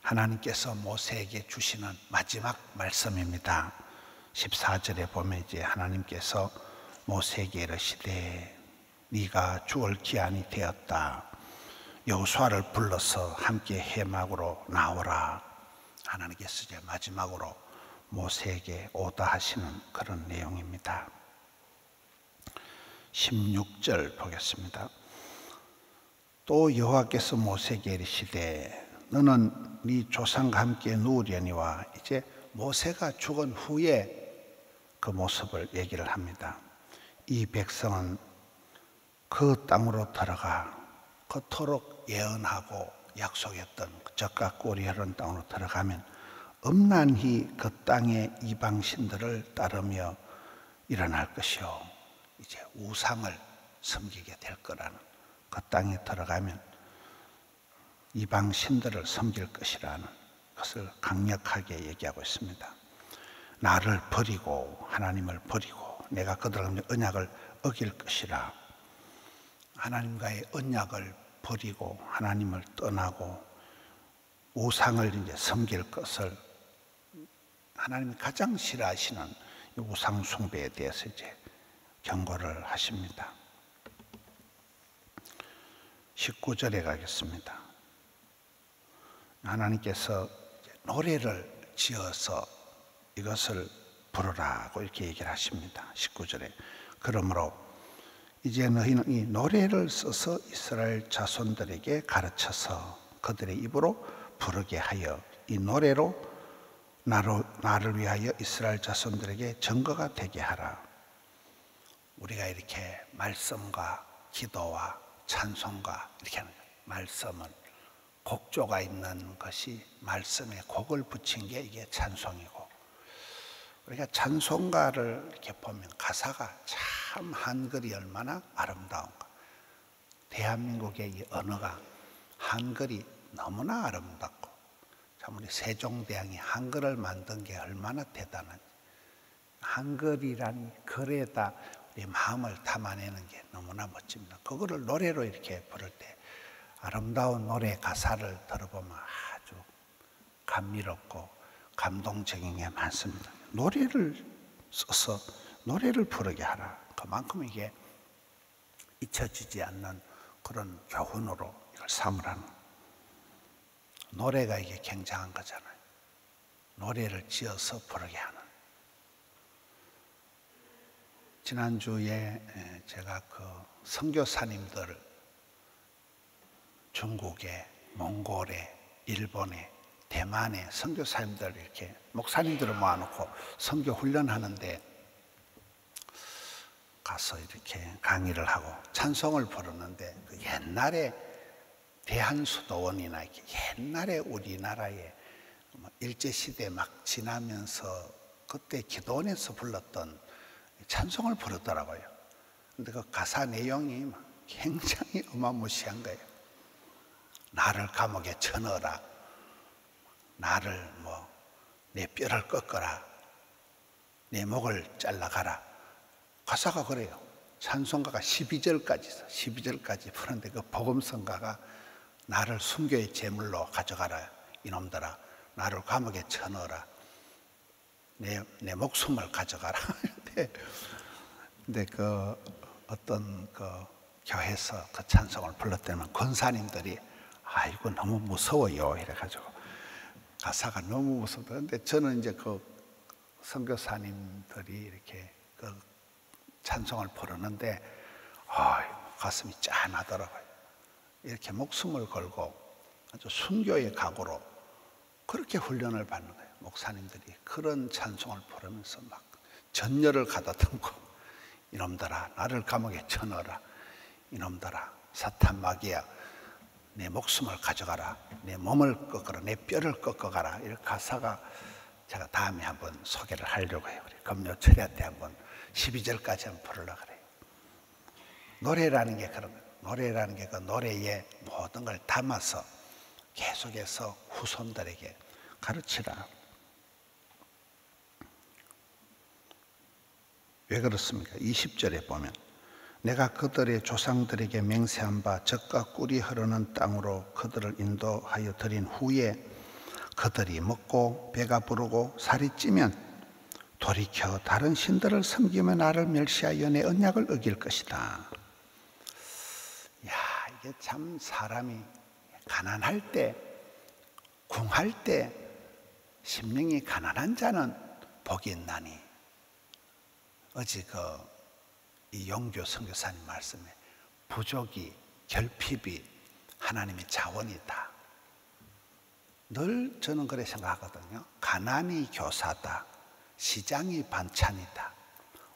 하나님께서 모세에게 주시는 마지막 말씀입니다. 14절에 보면 이제 하나님께서 모세에게 이르시되 네가 죽을 기한이 되었다. 여호수아를 불러서 함께 해막으로 나오라. 하나님께서 이제 마지막으로 모세에게 오다 하시는 그런 내용입니다. 16절 보겠습니다. 또 여호와께서 모세에게 이르시되 너는 네 조상과 함께 누우려니와, 이제 모세가 죽은 후에 그 모습을 얘기를 합니다. 이 백성은 그 땅으로 들어가 그토록 예언하고 약속했던 젖과 꿀이 흐르는 땅으로 들어가면 음란히 그 땅의 이방신들을 따르며 일어날 것이요, 이제 우상을 섬기게 될 거라는, 그 땅에 들어가면 이방신들을 섬길 것이라는 것을 강력하게 얘기하고 있습니다. 나를 버리고 하나님을 버리고 내가 그들과 언약을 어길 것이라. 하나님과의 언약을 버리고 하나님을 떠나고 우상을 이제 섬길 것을, 하나님이 가장 싫어하시는 우상 숭배에 대해서 이제 경고를 하십니다. 19절에 가겠습니다. 하나님께서 노래를 지어서 이것을 부르라고 이렇게 얘기를 하십니다. 19절에 그러므로 이제 너희는 이 노래를 써서 이스라엘 자손들에게 가르쳐서 그들의 입으로 부르게 하여 이 노래로 나를 위하여 이스라엘 자손들에게 증거가 되게 하라. 우리가 이렇게 말씀과 기도와 찬송가 이렇게 하는 거예요. 말씀은 곡조가 있는 것이, 말씀에 곡을 붙인 게 이게 찬송이고, 우리가 찬송가를 이렇게 보면 가사가 참 한글이 얼마나 아름다운가. 대한민국의 이 언어가 한글이 너무나 아름답고, 참 우리 세종대왕이 한글을 만든 게 얼마나 대단한지, 한글이란 글에다 우리 마음을 담아내는 게 너무나 멋집니다. 그거를 노래로 이렇게 부를 때 아름다운 노래 가사를 들어보면 아주 감미롭고 감동적인 게 많습니다. 노래를 써서 노래를 부르게 하라. 그만큼 이게 잊혀지지 않는 그런 교훈으로 이걸 삼으라는, 노래가 이게 굉장한 거잖아요. 노래를 지어서 부르게 하는. 지난주에 제가 그 선교사님들, 중국에, 몽골에, 일본에, 대만에 선교사님들 이렇게 목사님들을 모아놓고 선교 훈련하는데 가서 이렇게 강의를 하고 찬송을 부르는데, 그 옛날에 대한수도원이나 이렇게 옛날에 우리나라에 일제시대 막 지나면서 그때 기도원에서 불렀던 찬송을 부르더라고요. 근데 그 가사 내용이 굉장히 어마무시한 거예요. 나를 감옥에 쳐넣어라. 나를 내 뼈를 꺾어라. 내 목을 잘라가라. 가사가 그래요. 찬송가가 12절까지 있어. 12절까지 부르는데 그 복음성가가 나를 순교의 제물로 가져가라. 이놈들아. 나를 감옥에 쳐넣어라. 내 목숨을 가져가라. 근데 그 어떤 그 교회에서 그 찬송을 불렀더니 권사님들이 아이고 너무 무서워요 이래가지고, 가사가 너무 무섭다. 근데 저는 이제 그 선교사님들이 이렇게 그 찬송을 부르는데 가슴이 짠하더라고요. 이렇게 목숨을 걸고 아주 순교의 각오로 그렇게 훈련을 받는 거예요. 목사님들이 그런 찬송을 부르면서 막 전열을 가다듬고, 이놈들아 나를 감옥에 쳐넣어라. 이놈들아 사탄 마귀야 내 목숨을 가져가라. 내 몸을 꺾어라. 내 뼈를 꺾어가라. 이런 가사가, 제가 다음에 한번 소개를 하려고 해요. 금요철야때 한번 12절까지 한번 부르려고 그래요. 노래라는 게 그런 거예요. 노래라는 게 그 노래에 모든 걸 담아서 계속해서 후손들에게 가르치라. 왜 그렇습니까? 20절에 보면 내가 그들의 조상들에게 맹세한 바 젖과 꿀이 흐르는 땅으로 그들을 인도하여 드린 후에 그들이 먹고 배가 부르고 살이 찌면 돌이켜 다른 신들을 섬기며 나를 멸시하여 내 언약을 어길 것이다. 야, 이게 참 사람이 가난할 때, 궁할 때 심령이 가난한 자는 복이 있나니. 어제 이 용교 선교사님 말씀에 부족이, 결핍이 하나님의 자원이다. 늘 저는 그렇게 생각하거든요. 가난이 교사다. 시장이 반찬이다.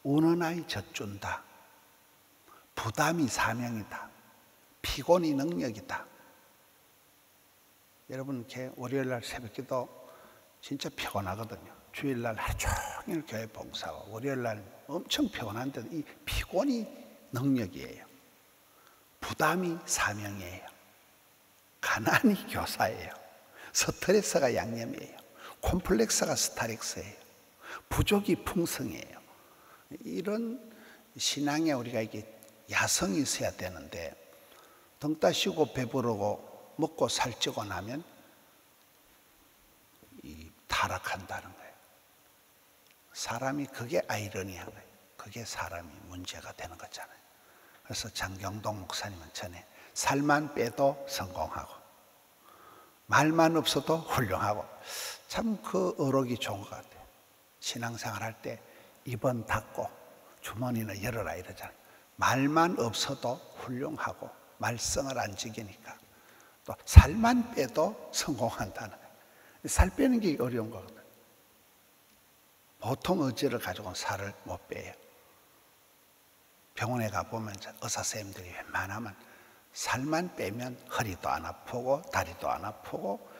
우는 아이 젖준다. 부담이 사명이다. 피곤이 능력이다. 여러분, 이렇게 월요일날 새벽기도 진짜 피곤하거든요. 주일날 하루 종일 교회 봉사하고 월요일날 엄청 피곤한데 이 피곤이 능력이에요. 부담이 사명이에요. 가난이 교사예요. 스트레스가 양념이에요. 콤플렉스가 스타렉스예요. 부족이 풍성이에요. 이런 신앙에 우리가 이게 야성이 있어야 되는데 등 따시고 배부르고 먹고 살찌고 나면 타락한다는 거예요. 사람이 그게 아이러니한 거예요. 그게 사람이 문제가 되는 거잖아요. 그래서 장경동 목사님은 전에 살만 빼도 성공하고 말만 없어도 훌륭하고 참 그 어록이 좋은 것 같아요. 신앙생활 할 때 입은 닫고 주머니는 열어라 이러잖아요. 말만 없어도 훌륭하고 말썽을 안 지기니까 또 살만 빼도 성공한다는 거예요. 살 빼는 게 어려운 거거든요. 보통 의지를 가지고는 살을 못 빼요. 병원에 가보면 의사 선생님들이 웬만하면 살만 빼면 허리도 안 아프고 다리도 안 아프고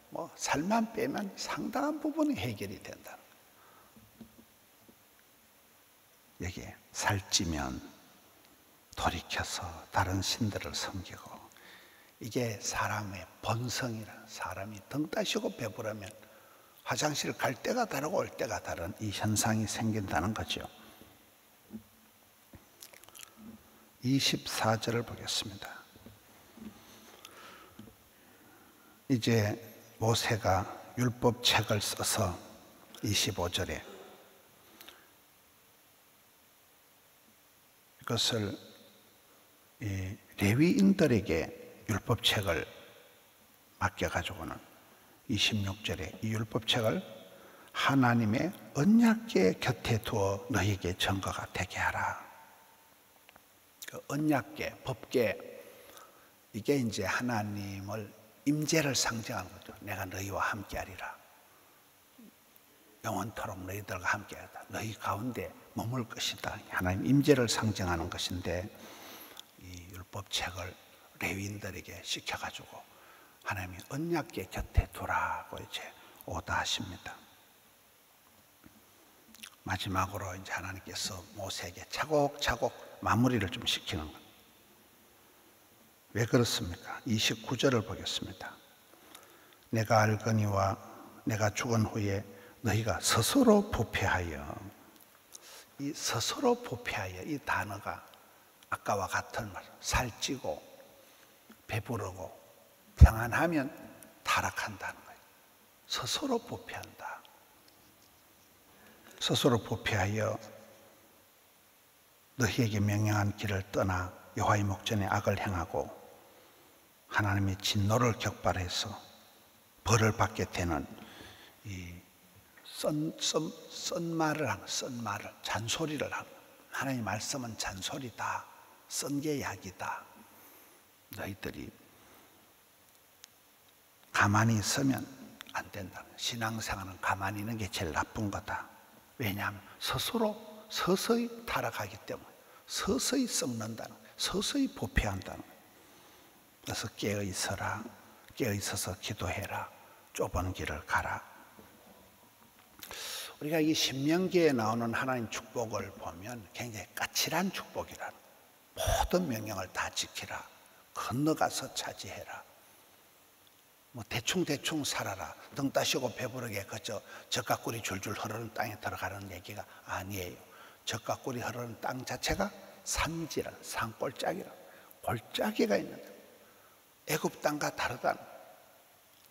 뭐 살만 빼면 상당한 부분이 해결이 된다. 여기에 살찌면 돌이켜서 다른 신들을 섬기고 이게 사람의 본성이라. 사람이 등 따시고 배부르면 화장실 갈 때가 다르고 올 때가 다른 이 현상이 생긴다는 거죠. 24절을 보겠습니다. 이제 모세가 율법책을 써서 25절에 이것을 레위인들에게 율법책을 맡겨가지고는 26절에 이 율법책을 하나님의 언약궤 곁에 두어 너희에게 증거가 되게 하라. 그 언약궤, 법궤, 이게 이제 하나님을 임재를 상징하는 거죠. 내가 너희와 함께하리라. 영원토록 너희들과 함께하다. 너희 가운데 머물 것이다. 하나님 임재를 상징하는 것인데 이 율법책을 레위인들에게 시켜가지고 하나님이 언약궤 곁에 두라고 이제 오다하십니다. 마지막으로 이제 하나님께서 모세에게 차곡차곡 마무리를 좀 시키는 겁니다. 왜 그렇습니까? 29절을 보겠습니다. 내가 알거니와 내가 죽은 후에 너희가 스스로 부패하여, 이 스스로 부패하여 이 단어가 아까와 같은 말, 살찌고 배부르고 평안하면 타락한다는 거예요. 스스로 부패한다. 스스로 부패하여 너희에게 명령한 길을 떠나 여호와의 목전에 악을 행하고 하나님의 진노를 격발해서 벌을 받게 되는 이 쓴말을 하는, 쓴말을, 잔소리를 하는. 하나님의 말씀은 잔소리다. 쓴 게 약이다. 너희들이 가만히 있으면 안 된다. 신앙생활은 가만히 있는 게 제일 나쁜 거다. 왜냐하면 스스로 서서히 타락하기 때문에 서서히 썩는다는 거예요. 서서히 부패한다는 거예요. 그래서 깨어있어라. 깨어있어서 기도해라. 좁은 길을 가라. 우리가 이 신명기에 나오는 하나님 축복을 보면 굉장히 까칠한 축복이라는, 모든 명령을 다 지키라. 건너가서 차지해라. 뭐 대충 살아라. 등 따시고 배부르게 그저 젖과 꿀이 줄줄 흐르는 땅에 들어가는 얘기가 아니에요. 젖과 꿀이 흐르는 땅 자체가 산지라, 산골짜기라. 골짜기가 있는데 애굽 땅과 다르다는.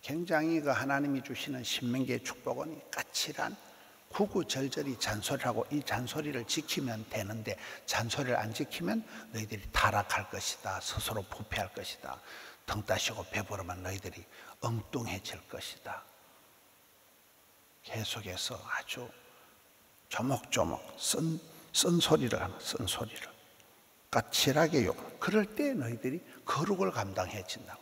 굉장히 그 하나님이 주시는 신명기의 축복은 까칠한 구구절절히 잔소리하고 이 잔소리를 지키면 되는데 잔소리를 안 지키면 너희들이 타락할 것이다. 스스로 부패할 것이다. 등 따시고 배부르면 너희들이 엉뚱해질 것이다. 계속해서 아주 조목조목 쓴소리를 하는 쓴소리를 까칠하게 욕. 그럴 때 너희들이 거룩을 감당해진다고.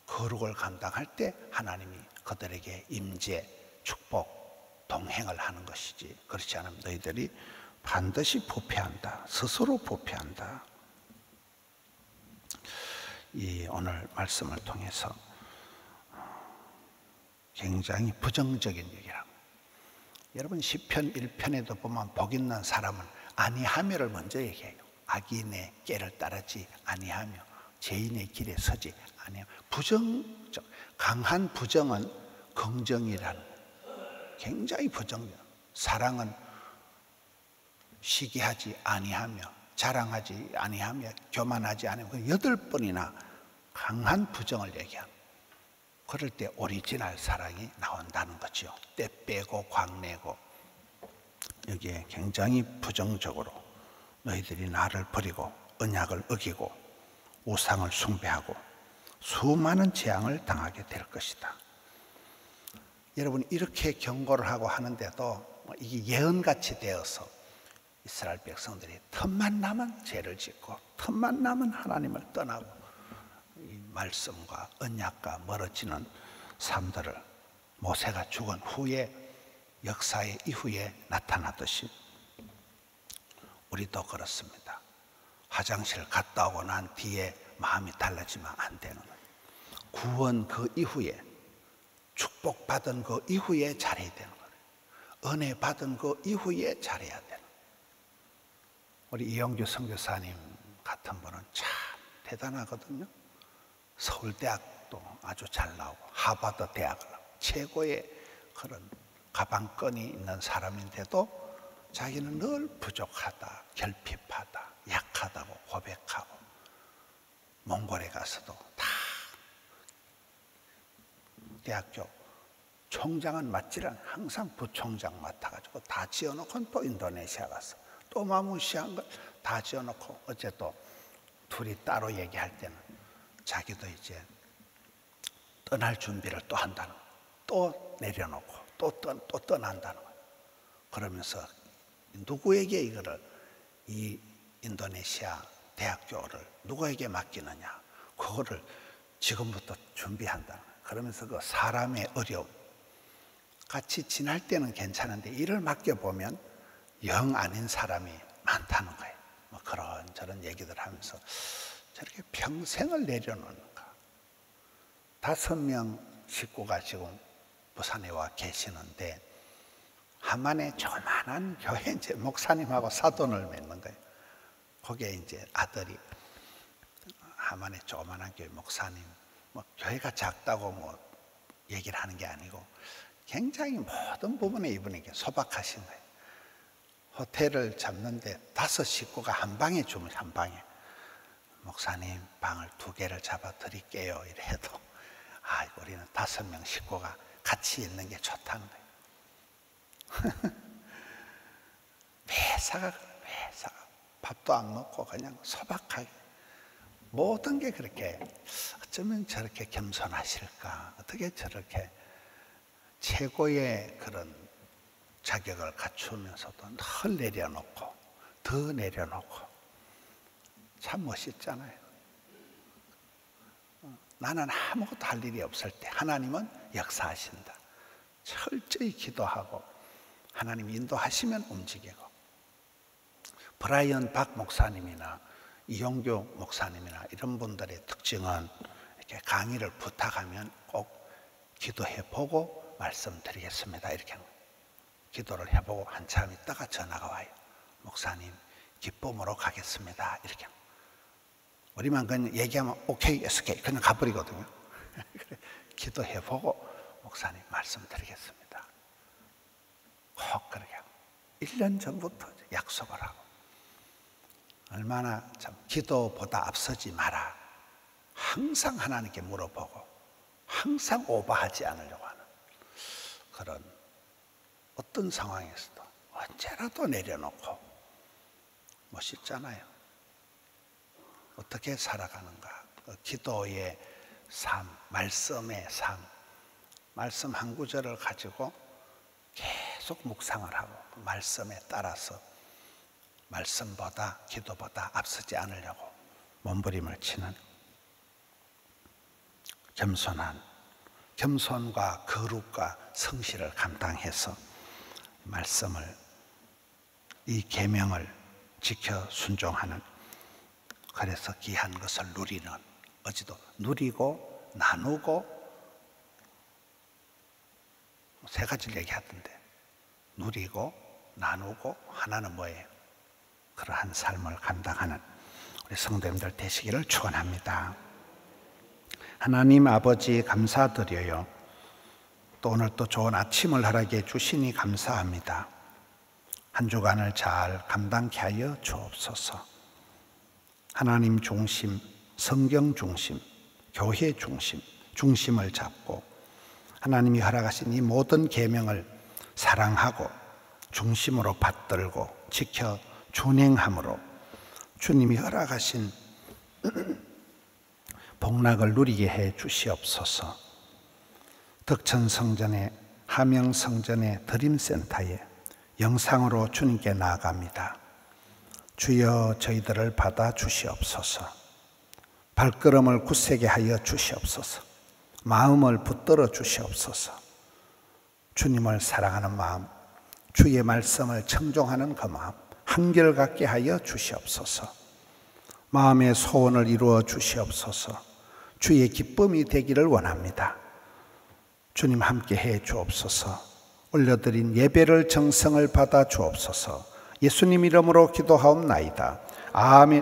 거룩을 감당할 때 하나님이 그들에게 임재, 축복, 동행을 하는 것이지. 그렇지 않으면 너희들이 반드시 부패한다. 스스로 부패한다. 이 오늘 말씀을 통해서 굉장히 부정적인 얘기라고. 여러분 시편 1편에도 보면 복 있는 사람은 아니하며를 먼저 얘기해요. 악인의 꾀를 따르지 아니하며 죄인의 길에 서지 아니하며. 부정적, 강한 부정은 긍정이라는, 굉장히 부정적. 사랑은 시기하지 아니하며 자랑하지 아니하며 교만하지 아니하며 8번이나 강한 부정을 얘기합니다. 그럴 때 오리지널 사랑이 나온다는 거죠. 때 빼고 광내고. 여기에 굉장히 부정적으로 너희들이 나를 버리고 언약을 어기고 우상을 숭배하고 수많은 재앙을 당하게 될 것이다. 여러분 이렇게 경고를 하고 하는데도 이게 예언같이 되어서 이스라엘 백성들이 틈만 나면 죄를 짓고 틈만 나면 하나님을 떠나고 이 말씀과 언약과 멀어지는 삶들을 모세가 죽은 후에 역사의 이후에 나타났듯이 우리도 그렇습니다. 화장실 갔다 오고 난 뒤에 마음이 달라지면 안 되는 거예요. 구원 그 이후에, 축복받은 그 이후에 잘해야 되는 거예요. 은혜 받은 그 이후에 잘해야 되는 거예요. 우리 이영규 선교사님 같은 분은 참 대단하거든요. 서울대학도 아주 잘 나오고 하버드 대학을 나오고 최고의 그런 가방끈이 있는 사람인데도 자기는 늘 부족하다, 결핍하다, 약하다고 고백하고 몽골에 가서도 다 대학교 총장은 맡지란 항상 부총장 맡아가지고 다 지어놓고 또 인도네시아 가서 또 마무시한 걸 다 지어놓고 어째 또 둘이 따로 얘기할 때는 자기도 이제 떠날 준비를 또 한다는 거예요. 또 내려놓고 또 떠난다는 거예요. 그러면서 누구에게 이거를 이 인도네시아 대학교를 누구에게 맡기느냐, 그거를 지금부터 준비한다는 거예요. 그러면서 그 사람의 어려움, 같이 지낼 때는 괜찮은데 일을 맡겨보면 영 아닌 사람이 많다는 거예요. 뭐 그런저런 얘기들 하면서 저렇게 평생을 내려놓는가. 5명 식구가 지금 부산에 와 계시는데 하만에 조만한 교회 이제 목사님하고 사돈을 맺는 거예요. 거기에 이제 아들이 하만에 조만한 교회 목사님, 뭐 교회가 작다고 뭐 얘기를 하는 게 아니고 굉장히 모든 부분에 이분에게 소박하신 거예요. 호텔을 잡는데 5 식구가 한 방에 주무셔. 한 방에. 목사님 방을 2개를 잡아 드릴게요. 이래도 우리는 5명 식구가 같이 있는 게 좋다는 거예요. 매사가 밥도 안 먹고 그냥 소박하게 모든 게 그렇게. 어쩌면 저렇게 겸손하실까, 어떻게 저렇게 최고의 그런 자격을 갖추면서도 늘 내려놓고 더 내려놓고 참 멋있잖아요. 나는 아무것도 할 일이 없을 때 하나님은 역사하신다. 철저히 기도하고 하나님 인도하시면 움직이고. 브라이언 박 목사님이나 이용규 목사님이나 이런 분들의 특징은 이렇게 강의를 부탁하면 꼭 기도해보고 말씀드리겠습니다. 이렇게 기도를 해보고 한참 있다가 전화가 와요. 목사님 기쁨으로 가겠습니다. 이렇게. 우리만 그냥 얘기하면 오케이, SK 그냥 가버리거든요. 기도해보고 목사님 말씀드리겠습니다. 꼭 그렇게 하고 1년 전부터 약속을 하고. 얼마나 참 기도보다 앞서지 마라. 항상 하나님께 물어보고 항상 오버하지 않으려고 하는 그런 어떤 상황에서도 언제라도 내려놓고 멋있잖아요. 어떻게 살아가는가? 기도의 삶, 말씀의 삶, 말씀 한 구절을 가지고 계속 묵상을 하고 말씀에 따라서 말씀보다 기도보다 앞서지 않으려고 몸부림을 치는 겸손과 거룩과 성실을 감당해서 말씀을, 이 계명을 지켜 순종하는, 그래서 귀한 것을 누리는, 어제도 누리고 나누고 세 가지를 얘기하던데, 누리고 나누고 하나는 뭐예요? 그러한 삶을 감당하는 우리 성도님들 되시기를 축원합니다. 하나님 아버지 감사드려요. 또 오늘 또 좋은 아침을 허락해 주시니 감사합니다. 한 주간을 잘 감당케 하여 주옵소서. 하나님 중심, 성경 중심, 교회 중심, 중심을 잡고 하나님이 허락하신 이 모든 계명을 사랑하고 중심으로 받들고 지켜 준행함으로 주님이 허락하신 복락을 누리게 해 주시옵소서. 덕천성전의 함영성전의 드림센터에 영상으로 주님께 나아갑니다. 주여 저희들을 받아 주시옵소서. 발걸음을 굳세게 하여 주시옵소서. 마음을 붙들어 주시옵소서. 주님을 사랑하는 마음, 주의 말씀을 청종하는 그 마음 한결같게 하여 주시옵소서. 마음의 소원을 이루어 주시옵소서. 주의 기쁨이 되기를 원합니다. 주님 함께 해 주옵소서. 올려드린 예배를 정성을 받아 주옵소서. 예수님 이름으로 기도하옵나이다. 아멘.